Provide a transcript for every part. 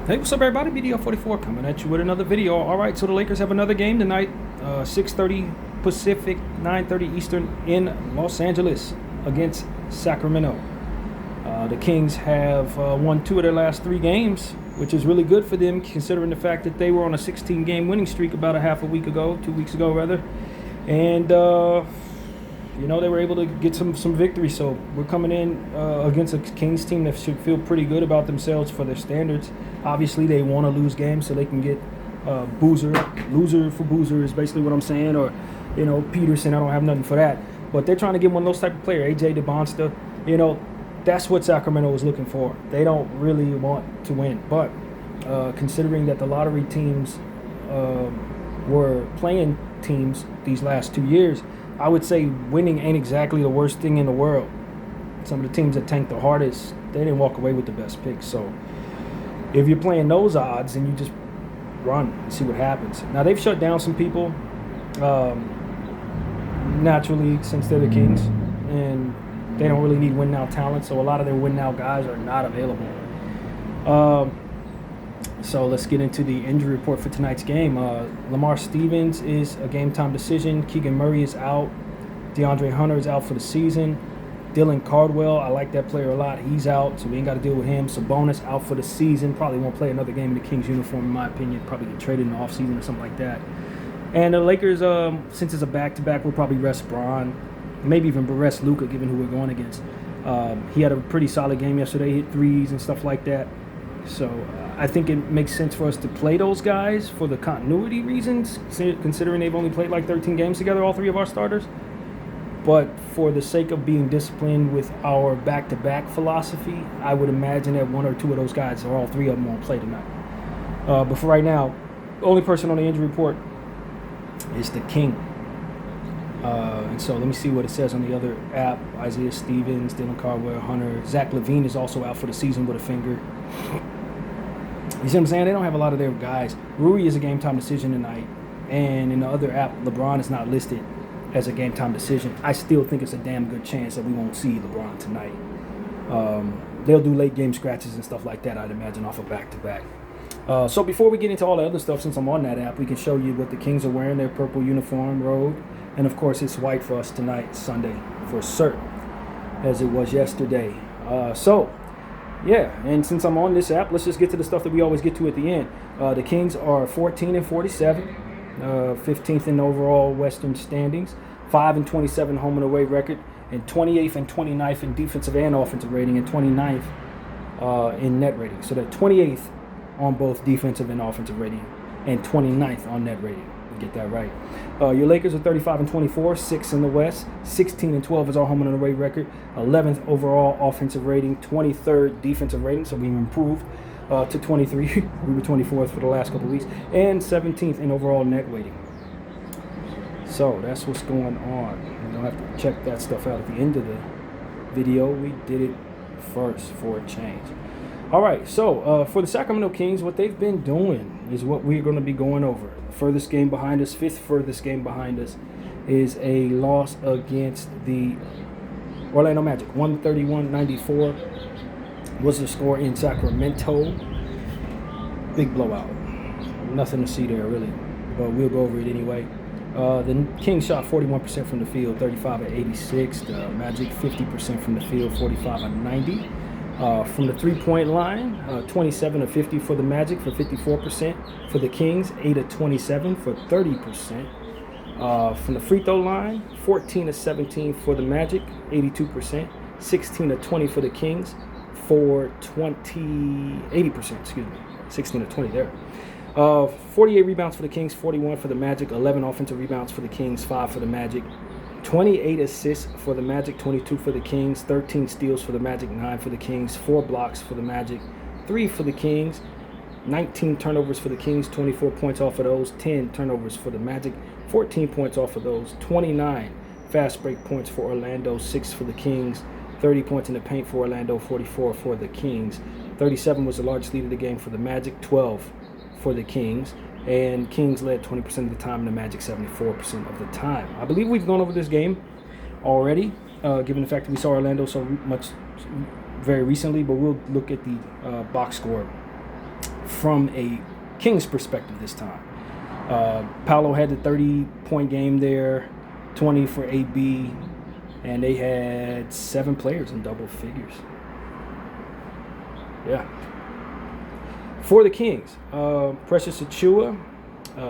Hey, what's up, everybody? BDL44 coming at you with another video. All right, so the Lakers have another game tonight, 6:30 Pacific, 9:30 Eastern in Los Angeles against Sacramento. The Kings have won 2 of their last 3 games, which is really good for them considering the fact that they were on a 16-game winning streak about a week ago, 2 weeks ago rather. And they were able to get some victory. So we're coming in against a Kings team that should feel pretty good about themselves for their standards. Obviously, they want to lose games so they can get loser for boozer is basically what I'm saying. Or, Peterson, I don't have nothing for that. But they're trying to get one of those type of players, AJ DeBonsta. That's what Sacramento is looking for. They don't really want to win. But considering that the lottery teams were playing teams these last 2 years, I would say winning ain't exactly the worst thing in the world. Some of the teams that tanked the hardest, they didn't walk away with the best picks. So if you're playing those odds, then you just run and see what happens. Now, they've shut down some people naturally since they're the Kings, and they don't really need win-now talent, so a lot of their win-now guys are not available. So let's get into the injury report for tonight's game. Lamar Stevens is a game-time decision. Keegan Murray is out. DeAndre Hunter is out for the season. Dylan Cardwell, I like that player a lot. He's out, so we ain't got to deal with him. Sabonis out for the season. Probably won't play another game in the Kings uniform, in my opinion. Probably get traded in the offseason or something like that. And the Lakers, since it's a back-to-back, will probably rest Bron. Maybe even rest Luka, given who we're going against. He had a pretty solid game yesterday. Hit threes and stuff like that. So I think it makes sense for us to play those guys for the continuity reasons, considering they've only played like 13 games together, all 3 of our starters. But for the sake of being disciplined with our back-to-back philosophy, I would imagine that 1 or 2 of those guys, or all 3 of them, won't play tonight. But for right now, the only person on the injury report is the King. And so let me see what it says on the other app. Isaiah Stevens, Dylan Cardwell, Hunter. Zach LaVine is also out for the season with a finger. You see what I'm saying? They don't have a lot of their guys. Rui is a game-time decision tonight. And in the other app, LeBron is not listed as a game-time decision. I still think it's a damn good chance that we won't see LeBron tonight. They'll do late-game scratches and stuff like that, I'd imagine, off a back-to-back. So before we get into all the other stuff, since I'm on that app, we can show you what the Kings are wearing, their purple uniform, road. And, of course, it's white for us tonight, Sunday, for certain, as it was yesterday. Yeah, and since I'm on this app, let's just get to the stuff that we always get to at the end. The Kings are 14-47, 15th in overall Western standings, 5-27 home and away record, and 28th and 29th in defensive and offensive rating, and 29th in net rating. So they're 28th on both defensive and offensive rating, and 29th on net rating. Get that right. Your Lakers are 35-24, 6th in the West. 16-12 is our home and away record. 11th overall offensive rating, 23rd defensive rating, so we've improved to 23. We were 24th for the last couple of weeks, and 17th in overall net rating. So that's what's going on. You don't have to check that stuff out at the end of the video. We did it first for a change. All right, so for the Sacramento Kings, what they've been doing is what we're going to be going over. The furthest game behind us, 5th furthest game behind us, is a loss against the Orlando Magic. 131-94 was the score in Sacramento. Big blowout. Nothing to see there, really, but we'll go over it anyway. The Kings shot 41% from the field, 35-86. The Magic 50% from the field, 45-90. From the three-point line, 27-50 for the Magic for 54%. For the Kings, 8-27 for 30%. From the free throw line, 14-17 for the Magic, 82%. 16-20 for the Kings for 80%, 16-20 there. 48 rebounds for the Kings, 41 for the Magic, 11 offensive rebounds for the Kings, 5 for the Magic. 28 assists for the Magic, 22 for the Kings, 13 steals for the Magic, 9 for the Kings, 4 blocks for the Magic, 3 for the Kings, 19 turnovers for the Kings, 24 points off of those, 10 turnovers for the Magic, 14 points off of those, 29 fast break points for Orlando, 6 for the Kings, 30 points in the paint for Orlando, 44 for the Kings, 37 was the largest lead of the game for the Magic, 12 for the Kings. And Kings led 20% of the time, and the Magic 74% of the time. I believe we've gone over this game already, given the fact that we saw Orlando so much very recently, but we'll look at the box score from a Kings perspective this time. Paolo had the 30-point game there, 20 for AB, and they had 7 players in double figures. Yeah. For the Kings, Precious Achiuwa,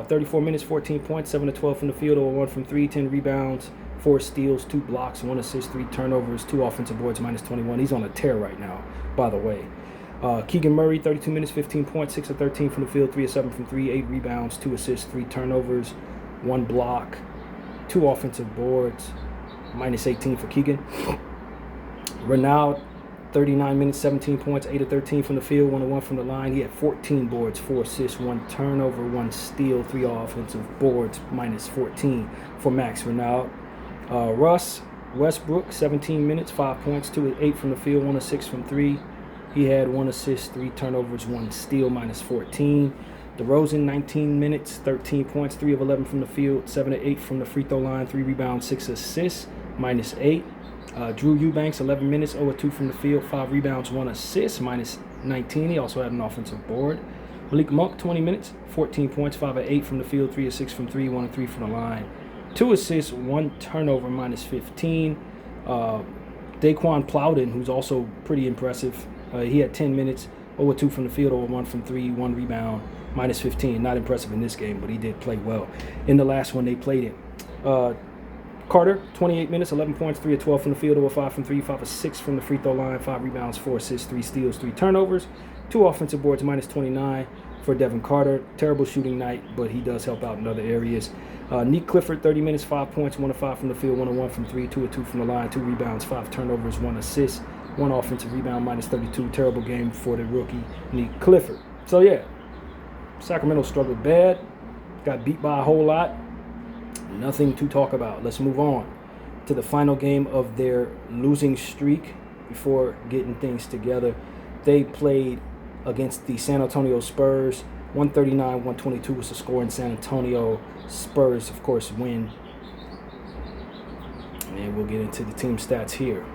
34 minutes, 14 points, 7 to 12 from the field, 1 from 3, 10 rebounds, 4 steals, 2 blocks, 1 assist, 3 turnovers, 2 offensive boards, minus 21. He's on a tear right now, by the way. Keegan Murray, 32 minutes, 15 points, 6 of 13 from the field, 3 of 7 from 3, 8 rebounds, 2 assists, 3 turnovers, 1 block, 2 offensive boards, minus 18 for Keegan. Ronald, 39 minutes, 17 points, 8 of 13 from the field, 1 of 1 from the line. He had 14 boards, 4 assists, 1 turnover, 1 steal, 3 offensive boards, minus 14 for Max Ronald. Russ Westbrook, 17 minutes, 5 points, 2 of 8 from the field, 1 of 6 from 3. He had 1 assist, 3 turnovers, 1 steal, minus 14. DeRozan, 19 minutes, 13 points, 3 of 11 from the field, 7 of 8 from the free throw line, 3 rebounds, 6 assists, minus 8. Drew Eubanks, 11 minutes, 0 of 2 from the field, 5 rebounds, 1 assist, minus 19. He also had an offensive board. Malik Monk, 20 minutes, 14 points, 5 of 8 from the field, 3 of 6 from 3, 1 of 3 from the line. 2 assists, 1 turnover, minus 15. Daquan Plowden, who's also pretty impressive. He had 10 minutes, 0 of 2 from the field, 0 of 1 from 3, 1 rebound, minus 15. Not impressive in this game, but he did play well. In the last one, they played it. Carter, 28 minutes, 11 points, 3 of 12 from the field, 0 of 5 from 3, 5 of 6 from the free throw line, 5 rebounds, 4 assists, 3 steals, 3 turnovers, 2 offensive boards, minus 29 for Devin Carter. Terrible shooting night, but he does help out in other areas. Nick Clifford, 30 minutes, 5 points, 1 of 5 from the field, 1 of 1 from 3, 2 of 2 from the line, 2 rebounds, 5 turnovers, 1 assist, 1 offensive rebound, minus 32. Terrible game for the rookie, Nick Clifford. So, yeah, Sacramento struggled bad, got beat by a whole lot. Nothing to talk about. Let's move on to the final game of their losing streak before getting things together. They played against the San Antonio Spurs. 139-122 was the score in San Antonio. Spurs, of course, win. And we'll get into the team stats here.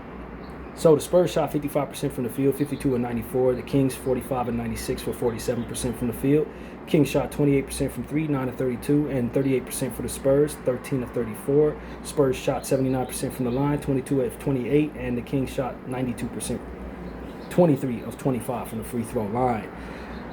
So the Spurs shot 55% from the field, 52 of 94. The Kings 45 of 96 for 47% from the field. Kings shot 28% from 3, 9 of 32, and 38% for the Spurs, 13 of 34. Spurs shot 79% from the line, 22 of 28, and the Kings shot 92%, 23 of 25 from the free throw line.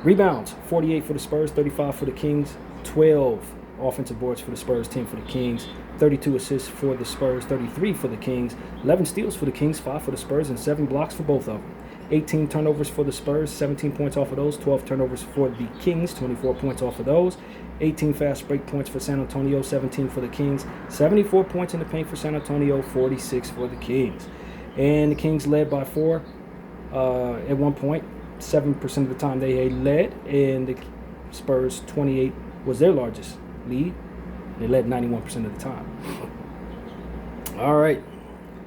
Rebounds, 48 for the Spurs, 35 for the Kings, 12 offensive boards for the Spurs, 10 for the Kings, 32 assists for the Spurs, 33 for the Kings, 11 steals for the Kings, 5 for the Spurs, and 7 blocks for both of them. 18 turnovers for the Spurs, 17 points off of those, 12 turnovers for the Kings, 24 points off of those, 18 fast break points for San Antonio, 17 for the Kings, 74 points in the paint for San Antonio, 46 for the Kings. And the Kings led by 4 at one point, 7% of the time they led, and the Spurs 28 was their largest lead. They led 91% of the time. All right.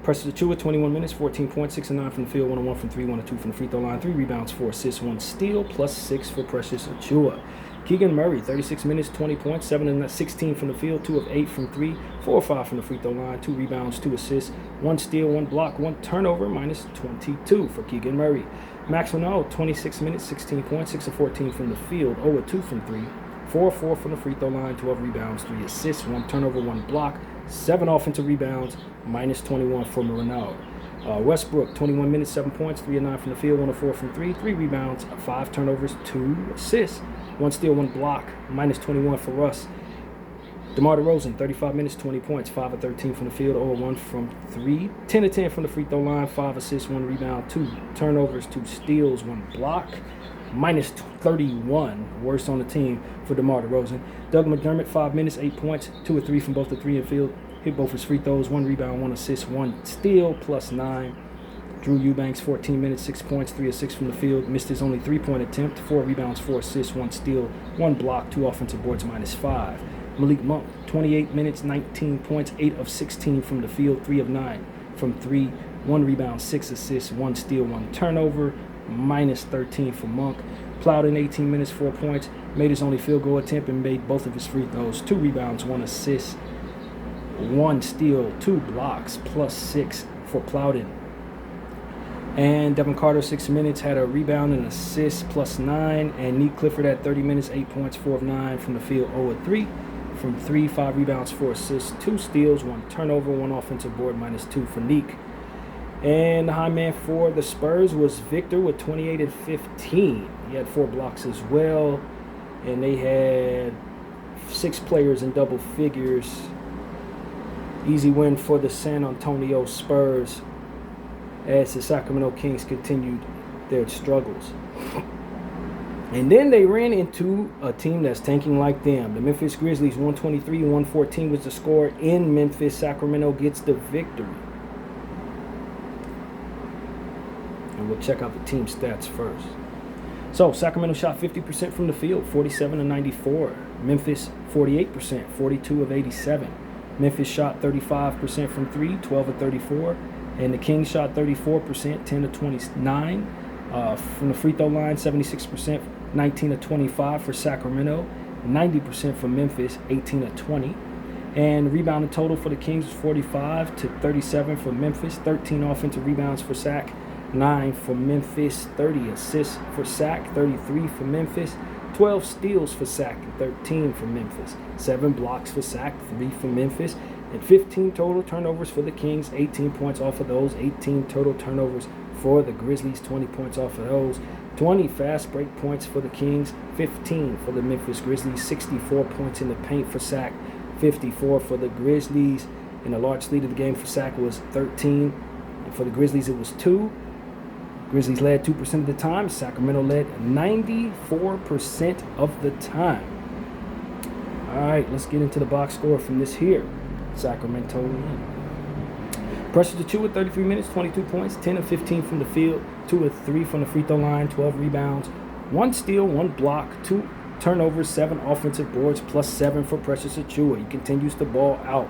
Precious Achiuwa, 21 minutes, 14 points, 6 of 9 from the field, 1 of 1 from 3, 1 of 2 from the free throw line, 3 rebounds, 4 assists, 1 steal, plus 6 for Precious Achiuwa. Keegan Murray, 36 minutes, 20 points, 7 of 16 from the field, 2 of 8 from 3, 4 of 5 from the free throw line, 2 rebounds, 2 assists, 1 steal, 1 block, 1 turnover, minus 22 for Keegan Murray. Max Ronald, 26 minutes, 16 points, 6 of 14 from the field, 0 of 2 from 3, 4 of 4 from the free throw line, 12 rebounds, 3 assists, 1 turnover, 1 block, 7 offensive rebounds, minus 21 for Ronald. Westbrook, 21 minutes, 7 points, 3 of 9 from the field, 1 of 4 from 3, 3 rebounds, 5 turnovers, 2 assists, 1 steal, 1 block, minus 21 for Russ. DeMar DeRozan, 35 minutes, 20 points, 5 of 13 from the field, 0 of 1 from 3, 10 of 10 from the free throw line, 5 assists, 1 rebound, 2 turnovers, 2 steals, 1 block, minus 31, worst on the team for DeMar DeRozan. Doug McDermott, 5 minutes, 8 points, 2 of 3 from both the 3 and field, hit both his free throws, 1 rebound, 1 assist, 1 steal, plus 9. Drew Eubanks, 14 minutes, 6 points, 3 of 6 from the field, missed his only 3-point attempt, 4 rebounds, 4 assists, 1 steal, 1 block, 2 offensive boards, minus 5. Malik Monk, 28 minutes, 19 points, 8 of 16 from the field, 3 of 9 from 3, 1 rebound, 6 assists, 1 steal, 1 turnover, minus 13 for Monk. Plowden, 18 minutes, 4 points, made his only field goal attempt and made both of his free throws, 2 rebounds, 1 assist, 1 steal, 2 blocks, plus 6 for Plowden. And Devin Carter, 6 minutes, had a rebound and assist, +9. And Nique Clifford had 30 minutes, 8 points, 4 of 9 from the field, 0 of 3. From 3, 5 rebounds, 4 assists, 2 steals, 1 turnover, 1 offensive board, -2 for Nique. And the high man for the Spurs was Victor with 28 and 15. He had 4 blocks as well. And they had 6 players in double figures. Easy win for the San Antonio Spurs as the Sacramento Kings continued their struggles. And then they ran into a team that's tanking like them. The Memphis Grizzlies, 123-114 was the score in Memphis. Sacramento gets the victory. And we'll check out the team stats first. So Sacramento shot 50% from the field, 47 of 94. Memphis 48%, 42 of 87. Memphis shot 35% from 3, 12 of 34. And the Kings shot 34%, 10 of 29. From the free throw line, 76%, 19 of 25 for Sacramento. 90% for Memphis, 18 of 20. And rebounding total for the Kings was 45 to 37 for Memphis. 13 offensive rebounds for Sac, 9 for Memphis. 30 assists for Sac, 33 for Memphis. 12 steals for Sac, 13 for Memphis. 7 blocks for Sac, 3 for Memphis. And 15 total turnovers for the Kings, 18 points off of those. 18 total turnovers for the Grizzlies, 20 points off of those. 20 fast break points for the Kings, 15 for the Memphis Grizzlies. 64 points in the paint for Sac, 54 for the Grizzlies. And the large lead of the game for Sac was 13. And for the Grizzlies, it was 2. Grizzlies led 2% of the time. Sacramento led 94% of the time. All right, let's get into the box score from this here Sacramento win. Pressure Achiuwa with 33 minutes, 22 points, 10 of 15 from the field, 2 of 3 from the free throw line, 12 rebounds, 1 steal, 1 block, 2 turnovers, 7 offensive boards, +7 for Precious Achiuwa. He continues to ball out.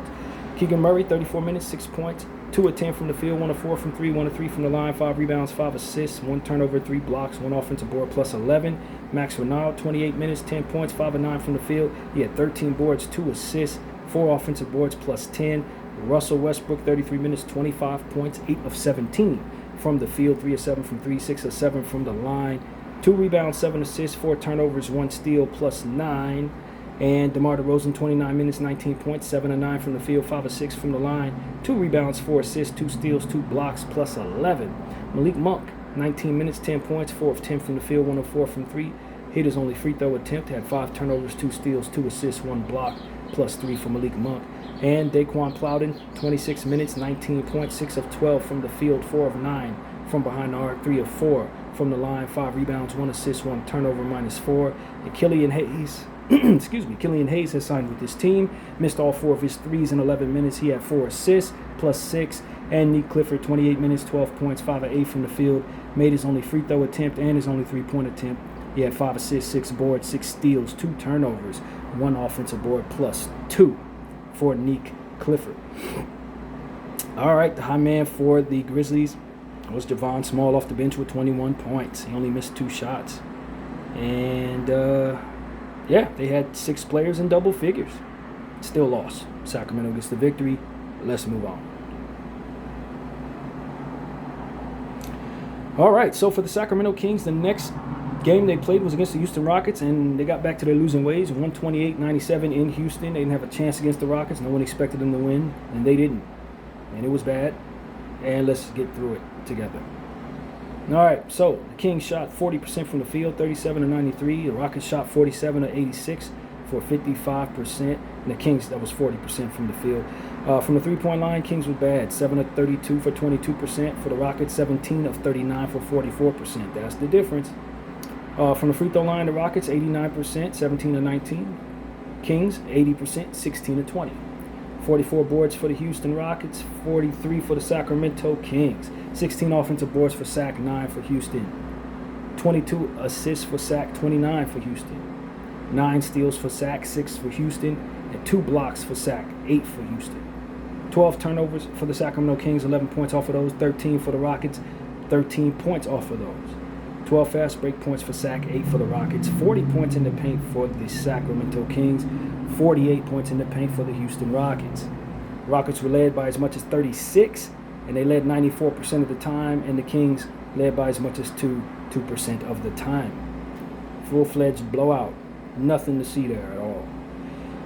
Keegan Murray, 34 minutes, 6 points, 2 of 10 from the field, 1 of 4 from 3, 1 of 3 from the line, 5 rebounds, 5 assists, 1 turnover, 3 blocks, 1 offensive board, +11. Max Renard, 28 minutes, 10 points, 5 of 9 from the field. He had 13 boards, 2 assists, 4 offensive boards, +10. Russell Westbrook, 33 minutes, 25 points, 8 of 17 from the field, 3 of 7 from 3, 6 of 7 from the line. 2 rebounds, 7 assists, 4 turnovers, 1 steal, +9. And DeMar DeRozan, 29 minutes, 19 points, 7 of 9 from the field, 5 of 6 from the line. 2 rebounds, 4 assists, 2 steals, 2 blocks, +11. Malik Monk, 19 minutes, 10 points, 4 of 10 from the field, 1 of 4 from 3. Hit his only free throw attempt, had 5 turnovers, 2 steals, 2 assists, 1 block, +3 for Malik Monk. And Daquan Plowden, 26 minutes, 19 points, 6 of 12 from the field, 4 of 9 from behind the arc, 3 of 4 from the line, 5 rebounds, 1 assist, 1 turnover, -4. And Killian Hayes, Killian Hayes has signed with this team, missed all 4 of his threes in 11 minutes. He had 4 assists, +6. And Nique Clifford, 28 minutes, 12 points, 5 of 8 from the field, made his only free throw attempt and his only 3-point attempt. He had 5 assists, 6 boards, 6 steals, 2 turnovers, 1 offensive board, +2 for Nique Clifford. All right, the high man for the Grizzlies was Javon Small off the bench with 21 points. He only missed 2 shots. And, yeah, they had 6 players in double figures. Still lost. Sacramento gets the victory. Let's move on. All right, so for the Sacramento Kings, the next game they played was against the Houston Rockets, and they got back to their losing ways, 128-97 in Houston. They didn't have a chance against the Rockets. No one expected them to win, and they didn't. And it was bad. And let's get through it together. All right, so the Kings shot 40% from the field, 37 of 93. The Rockets shot 47 of 86 for 55%. And the Kings, that was 40% from the field. From the three-point line, Kings was bad, 7 of 32 for 22%. For the Rockets, 17 of 39 for 44%. That's the difference. From the free throw line, the Rockets, 89%, 17 of 19. Kings, 80%, 16 of 20. 44 boards for the Houston Rockets, 43 for the Sacramento Kings. 16 offensive boards for Sac, 9 for Houston. 22 assists for Sac, 29 for Houston. 9 steals for Sac, 6 for Houston. And 2 blocks for Sac, 8 for Houston. 12 turnovers for the Sacramento Kings, 11 points off of those. 13 for the Rockets, 13 points off of those. 12 fast break points for Sac, 8 for the Rockets. 40 points in the paint for the Sacramento Kings. 48 points in the paint for the Houston Rockets. Rockets were led by as much as 36, and they led 94% of the time, and the Kings led by as much as 2% of the time. Full-fledged blowout. Nothing to see there at all.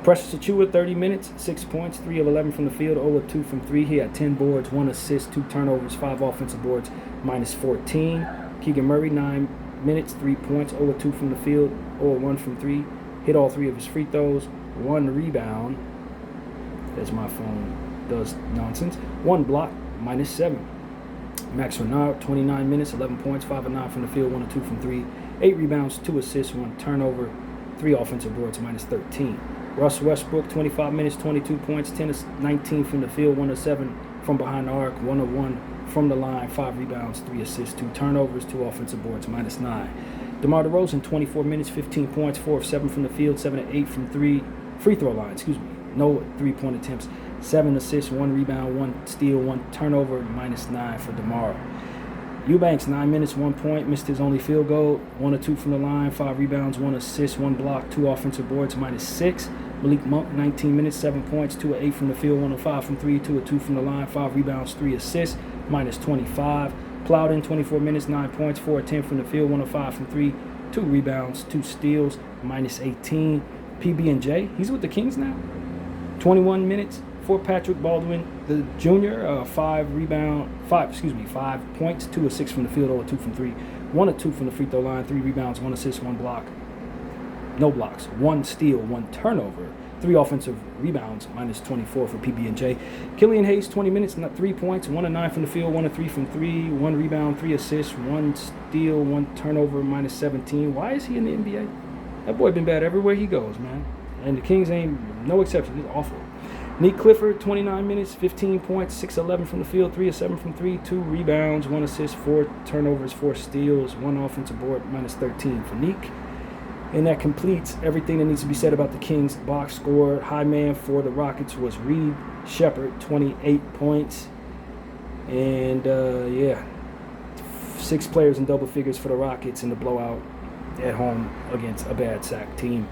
Precious Achiuwa, 30 minutes, 6 points, 3 of 11 from the field, 0 of 2 from 3. He had 10 boards, 1 assist, 2 turnovers, 5 offensive boards, minus 14. Keegan Murray, 9 minutes, 3 points, 0 of 2 from the field, 0 of 1 from 3. Hit all 3 of his free throws, 1 rebound. As my phone does nonsense. 1 block, minus 7. Max Renard, 29 minutes, 11 points, 5 of 9 from the field, 1 of 2 from 3. 8 rebounds, 2 assists, 1 turnover, 3 offensive boards, minus 13. Russ Westbrook, 25 minutes, 22 points, 10 of 19 from the field, 1 of 7 from behind the arc, 1 of 1 from the line, 5 rebounds, 3 assists, 2 turnovers, 2 offensive boards, minus 9. DeMar DeRozan, 24 minutes, 15 points, 4 of 7 from the field, 7 of 8 from free throw line, no 3-point attempts, 7 assists, 1 rebound, 1 steal, 1 turnover, minus 9 for DeMar. Eubanks, 9 minutes, 1 point, missed his only field goal, 1 of 2 from the line, 5 rebounds, 1 assist, 1 block, 2 offensive boards, minus 6. Malik Monk, 19 minutes, 7 points, 2 of 8 from the field, 1 of 5 from 3, 2 of 2 from the line, 5 rebounds, 3 assists, minus 25. Plowden, 24 minutes, 9 points, 4 of 10 from the field, 1 of 5 from 3, 2 rebounds, 2 steals, minus 18. PB&J, he's with the Kings now. 21 minutes for Patrick Baldwin, the junior, 5 points, 2 of 6 from the field, 0 of 2 from 3, 1 of 2 from the free throw line, 3 rebounds, 1 assist, 1 block, no blocks, 1 steal, 1 turnover, 3 offensive rebounds, minus 24 for PB&J. Killian Hayes, 20 minutes, 3 points, 1 of 9 from the field, 1 of 3 from 3, 1 rebound, 3 assists, 1 steal, 1 turnover, minus 17. Why is he in the NBA? That boy been bad everywhere he goes, man. And the Kings ain't no exception. He's awful. Nick Clifford, 29 minutes, 15 points, 6 of 11 from the field, 3 of 7 from 3, 2 rebounds, 1 assist, 4 turnovers, 4 steals, 1 offensive board, minus 13 for Nick. And that completes everything that needs to be said about the Kings. Box score, high man for the Rockets was Reed Sheppard, 28 points. And, 6 players in double figures for the Rockets in the blowout at home against a bad sack team.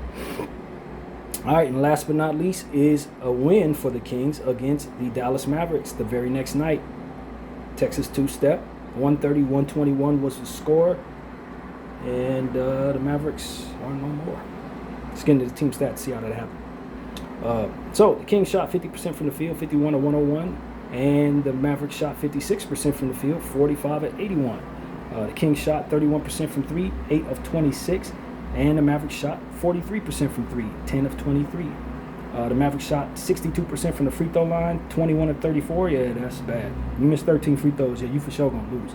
All right, and last but not least is a win for the Kings against the Dallas Mavericks the very next night. Texas two-step, 130-121 was the score, and the Mavericks are no more. Let's get into the team stats, see how that happened. So the Kings shot 50% from the field, 51 of 101, and the Mavericks shot 56% from the field, 45 of 81. The Kings shot 31% from 3, 8 of 26. And the Mavericks shot 43% from 3, 10 of 23. The Mavericks shot 62% from the free throw line, 21 of 34. Yeah, that's bad. You missed 13 free throws. Yeah, you for sure gonna lose.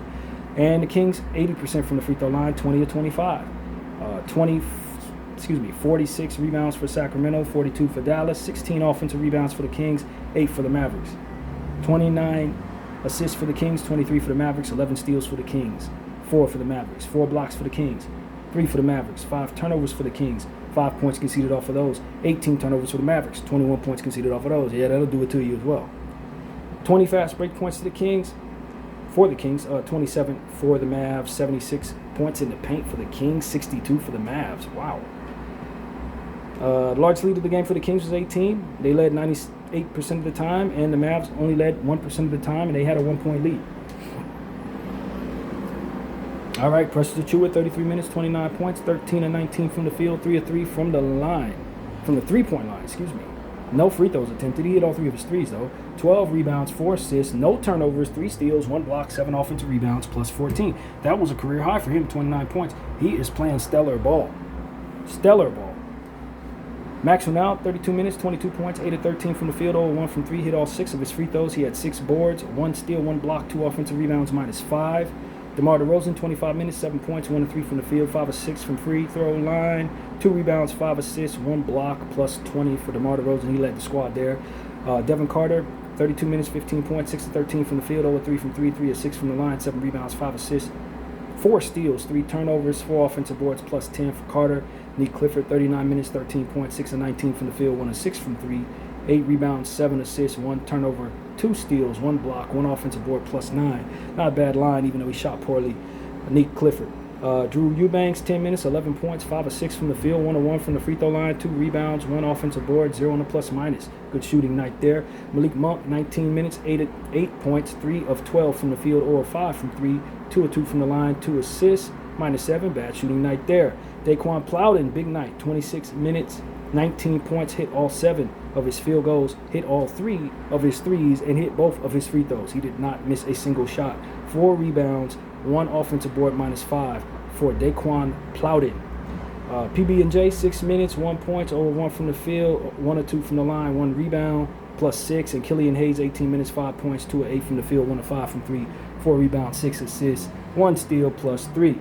And the Kings 80% from the free throw line, 20 of 25. 46 rebounds for Sacramento, 42 for Dallas, 16 offensive rebounds for the Kings, 8 for the Mavericks. 29 assists for the Kings, 23 for the Mavericks, 11 steals for the Kings, 4 for the Mavericks, 4 blocks for the Kings. 3 for the Mavericks, 5 turnovers for the Kings, 5 points conceded off of those, 18 turnovers for the Mavericks, 21 points conceded off of those. Yeah, that'll do it to you as well. 20 fast break points to the Kings, 27 for the Mavs, 76 points in the paint for the Kings, 62 for the Mavs. Wow. The largest lead of the game for the Kings was 18. They led 98% of the time, and the Mavs only led 1% of the time, and they had a 1-point lead. All right, Precious Achiuwa, 33 minutes, 29 points, 13 of 19 from the field, 3 of 3 from the line, from the three-point line, No free throws attempted. He hit all 3 of his threes, though. 12 rebounds, 4 assists, no turnovers, 3 steals, 1 block, 7 offensive rebounds, plus 14. That was a career high for him, 29 points. He is playing stellar ball. Stellar ball. Max Renard, 32 minutes, 22 points, 8 of 13 from the field, 0 of 1 from 3, hit all 6 of his free throws. He had 6 boards, 1 steal, 1 block, 2 offensive rebounds, minus 5. DeMar DeRozan, 25 minutes, 7 points, 1 of 3 from the field, 5 of 6 from free throw line, 2 rebounds, 5 assists, 1 block, plus 20 for DeMar DeRozan. He led the squad there. Devin Carter, 32 minutes, 15 points, 6 of 13 from the field, 0 of 3 from 3, 3 of 6 from the line, 7 rebounds, 5 assists, 4 steals, 3 turnovers, 4 offensive boards, plus 10 for Carter. Nick Clifford, 39 minutes, 13 points, 6 of 19 from the field, 1 of 6 from 3, 8 rebounds, 7 assists, 1 turnover, 2 steals, 1 block, 1 offensive board, plus 9. Not a bad line, even though he shot poorly. Nick Clifford. Drew Eubanks, 10 minutes, 11 points, 5 of 6 from the field, 1 of 1 from the free throw line, 2 rebounds, 1 offensive board, 0 on the plus minus. Good shooting night there. Malik Monk, 19 minutes, 8 points, 3 of 12 from the field, or 5 from 3, 2 of 2 from the line, 2 assists, -7. Bad shooting night there. Daquan Plowden, big night, 26 minutes, 19 points, hit all 7 of his field goals, hit all 3 of his threes, and hit both of his free throws. He did not miss a single shot. 4 rebounds, 1 offensive board, -5 for Daquan Plowden. PB&J, 6 minutes, 1 point, over 1 from the field, 1 of 2 from the line, 1 rebound, +6. And Killian Hayes, 18 minutes, 5 points, 2 of 8 from the field, 1 of 5 from 3, 4 rebounds, 6 assists, 1 steal, +3.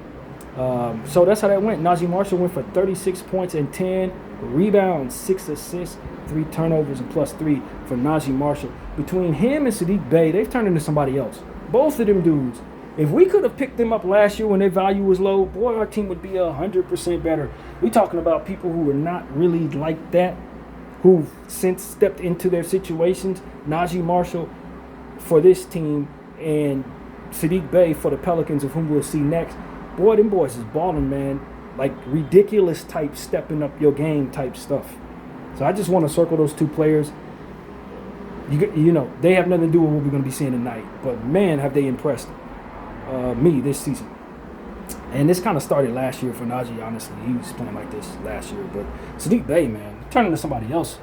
So that's how that went. Najee Marshall went for 36 points and 10 rebounds, 6 assists, 3 turnovers, and +3 for Najee Marshall. Between him and Saddiq Bey, they've turned into somebody else. Both of them dudes. If we could have picked them up last year when their value was low, boy, our team would be 100% better. We're talking about people who are not really like that, who've since stepped into their situations. Najee Marshall for this team and Saddiq Bey for the Pelicans, of whom we'll see next. Boy, them boys is balling, man. Like ridiculous type, stepping up your game type stuff. So I just want to circle those two players. You know, they have nothing to do with what we're going to be seeing tonight. But, man, have they impressed me this season. And this kind of started last year for Najee, honestly. He was playing like this last year. But Saddiq Bey, man, turning to somebody else.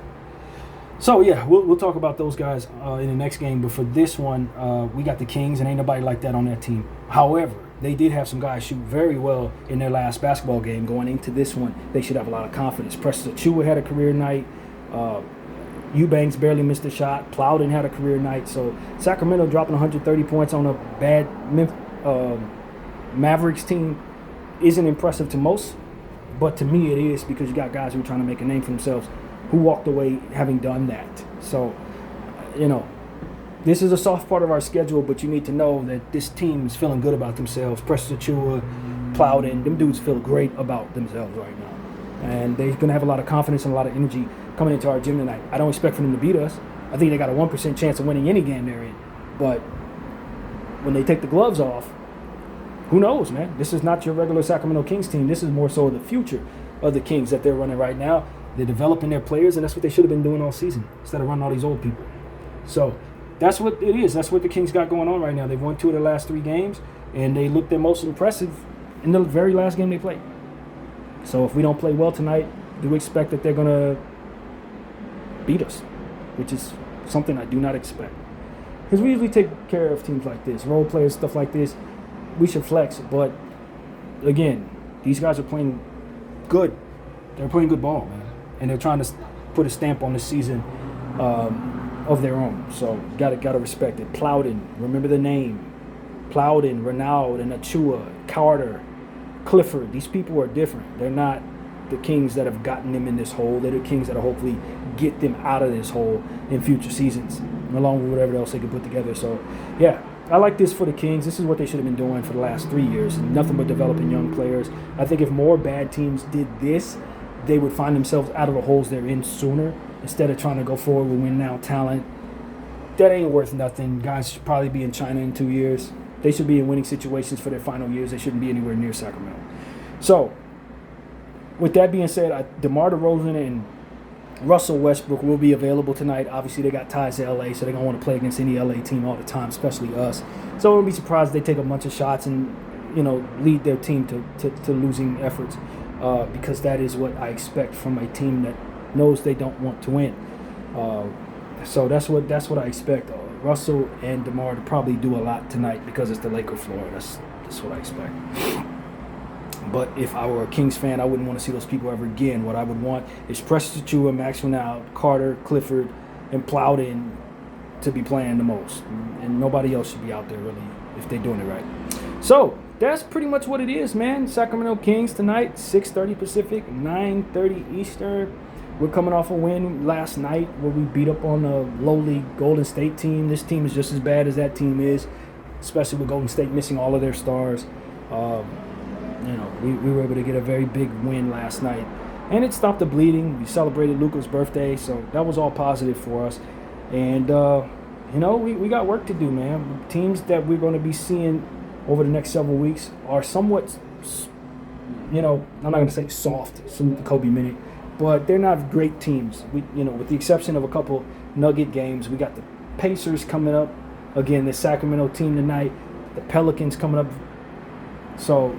So, yeah, we'll talk about those guys in the next game. But for this one, we got the Kings, and ain't nobody like that on that team. However, they did have some guys shoot very well in their last basketball game. Going into this one, they should have a lot of confidence. Precious Achiuwa had a career night. Eubanks barely missed a shot. Plowden had a career night. So Sacramento dropping 130 points on a bad Mavericks team isn't impressive to most. But to me it is, because you got guys who are trying to make a name for themselves who walked away having done that. So, you know, this is a soft part of our schedule, but you need to know that this team is feeling good about themselves. Precious Achiuwa, Plowden, them dudes feel great about themselves right now. And they're going to have a lot of confidence and a lot of energy coming into our gym tonight. I don't expect for them to beat us. I think they got a 1% chance of winning any game they're in. But when they take the gloves off, who knows, man? This is not your regular Sacramento Kings team. This is more so the future of the Kings that they're running right now. They're developing their players, and that's what they should have been doing all season instead of running all these old people. So that's what it is. That's what the Kings got going on right now. They've won 2 of their last 3 games, and they looked their most impressive in the very last game they played. So if we don't play well tonight, do we expect that they're going to beat us, which is something I do not expect. Because we usually take care of teams like this, role players, stuff like this. We should flex, but again, these guys are playing good. They're playing good ball, man, and they're trying to put a stamp on the season of their own. So gotta respect it. Plowden, remember the name. Plowden, Renaud, and Achiuwa, Carter, Clifford. These people are different. They're not the Kings that have gotten them in this hole. They're the Kings that will hopefully get them out of this hole in future seasons, along with whatever else they can put together. So, yeah, I like this for the Kings. This is what they should have been doing for the last 3 years. Nothing but developing young players. I think if more bad teams did this, they would find themselves out of the holes they're in sooner, instead of trying to go forward with win now talent. That ain't worth nothing. Guys should probably be in China in 2 years. They should be in winning situations for their final years. They shouldn't be anywhere near Sacramento. So, with that being said, DeMar DeRozan and Russell Westbrook will be available tonight. Obviously, they got ties to LA, so they're going to want to play against any LA team all the time, especially us. So I wouldn't be surprised if they take a bunch of shots and, you know, lead their team to losing efforts, because that is what I expect from a team that knows they don't want to win. So that's what I expect. Russell and DeMar to probably do a lot tonight because it's the Laker floor. That's what I expect. But if I were a Kings fan, I wouldn't want to see those people ever again. What I would want is Precious Achiuwa, Max Renaud, Carter, Clifford, and Plowden to be playing the most. And nobody else should be out there, really, if they're doing it right. So that's pretty much what it is, man. Sacramento Kings tonight, 6:30 Pacific, 9:30 Eastern. We're coming off a win last night where we beat up on a lowly Golden State team. This team is just as bad as that team is, especially with Golden State missing all of their stars. You know, we were able to get a very big win last night. And it stopped the bleeding. We celebrated Luka's birthday, so that was all positive for us. And, you know, we got work to do, man. Teams that we're going to be seeing over the next several weeks are somewhat I'm not going to say soft, salute the Kobe minute, but they're not great teams. With the exception of a couple Nugget games, we got the Pacers coming up. Again, the Sacramento team tonight. The Pelicans coming up. So,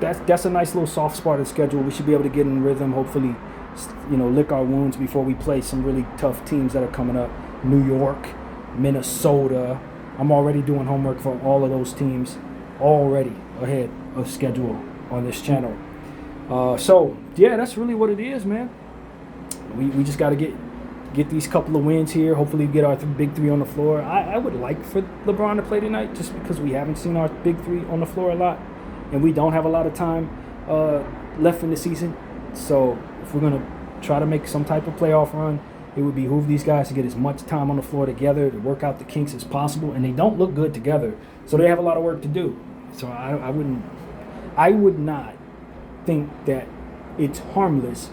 that's a nice little soft spot of the schedule. We should be able to get in rhythm, hopefully, lick our wounds before we play some really tough teams that are coming up. New York, Minnesota. I'm already doing homework for all of those teams already ahead of schedule on this channel. That's really what it is, man. We just got to get these couple of wins here. Hopefully get our big three on the floor. I would like for LeBron to play tonight just because we haven't seen our big three on the floor a lot, and we don't have a lot of time left in the season. So if we're going to try to make some type of playoff run, it would behoove these guys to get as much time on the floor together to work out the kinks as possible, and they don't look good together, so they have a lot of work to do. So I would not think that it's harmless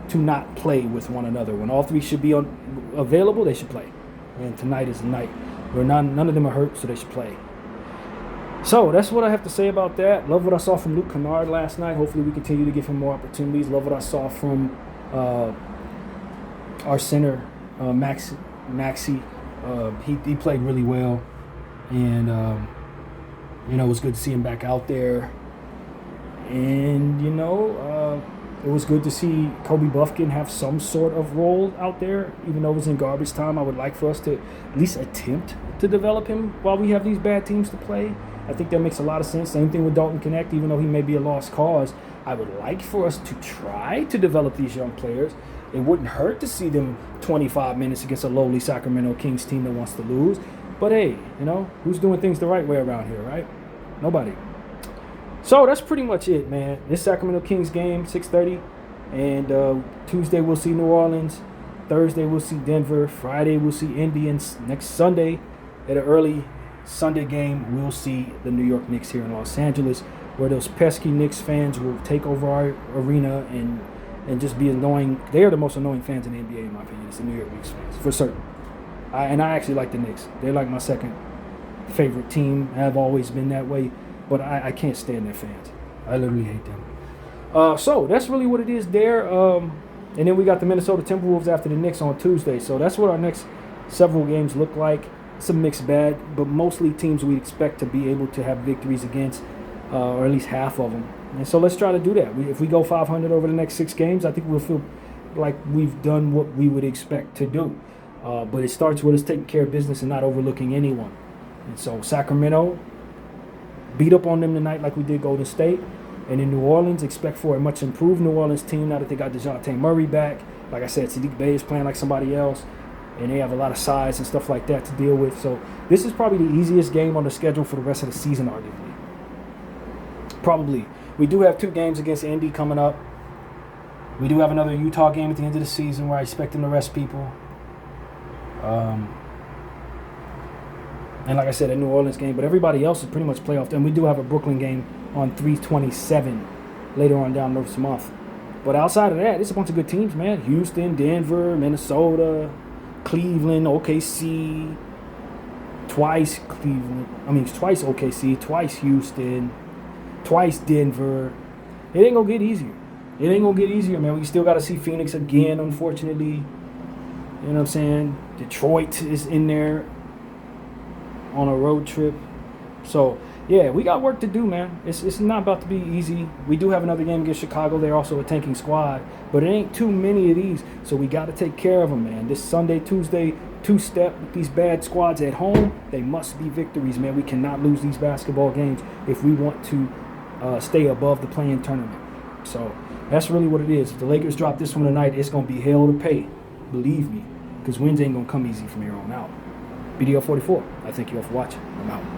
to not play with one another. When all three should be available, they should play. And tonight is the night where none of them are hurt, so they should play. So that's what I have to say about that. Love what I saw from Luke Kennard last night. Hopefully we continue to give him more opportunities. Love what I saw from our center, Maxey. He played really well. And, it was good to see him back out there. And, it was good to see Kobe Buffkin have some sort of role out there, even though it was in garbage time. I would like for us to at least attempt to develop him while we have these bad teams to play. I think that makes a lot of sense. Same thing with Dalton Connect, even though he may be a lost cause. I would like for us to try to develop these young players. It wouldn't hurt to see them 25 minutes against a lowly Sacramento Kings team that wants to lose. But hey, who's doing things the right way around here, right? Nobody. So that's pretty much it, man. This Sacramento Kings game, 6:30. And Tuesday we'll see New Orleans. Thursday we'll see Denver. Friday we'll see Indians. Next Sunday, at an early Sunday game, we'll see the New York Knicks here in Los Angeles, where those pesky Knicks fans will take over our arena and just be annoying. They are the most annoying fans in the NBA, in my opinion. It's the New York Knicks fans, for certain. I actually like the Knicks. They're like my second favorite team. Have always been that way. But I can't stand their fans. I literally hate them. So that's really what it is there. And then we got the Minnesota Timberwolves after the Knicks on Tuesday. So that's what our next several games look like. It's a mixed bag, but mostly teams we expect to be able to have victories against, or at least half of them. And so let's try to do that. If we go 500 over the next 6 games, I think we'll feel like we've done what we would expect to do. But it starts with us taking care of business and not overlooking anyone. And so Sacramento, beat up on them tonight like we did Golden State. And in New Orleans, expect for a much improved New Orleans team now that they got DeJounte Murray back. Like I said, Saddiq Bey is playing like somebody else. And they have a lot of size and stuff like that to deal with. So this is probably the easiest game on the schedule for the rest of the season, arguably. Probably. We do have 2 games against Indy coming up. We do have another Utah game at the end of the season where I expect them to rest people. And like I said, a New Orleans game, but everybody else is pretty much playoff. And we do have a Brooklyn game on 3/27 later on down this month. But outside of that, it's a bunch of good teams, man. Houston, Denver, Minnesota, Cleveland, OKC, twice OKC, twice Houston, twice Denver. It ain't gonna get easier. It ain't gonna get easier, man. We still got to see Phoenix again, unfortunately. You know what I'm saying? Detroit is in there on a road trip. So, yeah, we got work to do, man. It's not about to be easy. We do have another game against Chicago. They're also a tanking squad. But it ain't too many of these, so we got to take care of them, man. This Sunday, Tuesday, two-step with these bad squads at home, they must be victories, man. We cannot lose these basketball games if we want to stay above the play-in tournament. So that's really what it is. If the Lakers drop this one tonight, it's going to be hell to pay. Believe me, because wins ain't going to come easy from here on out. BDL 44, I thank you all for watching. I'm out.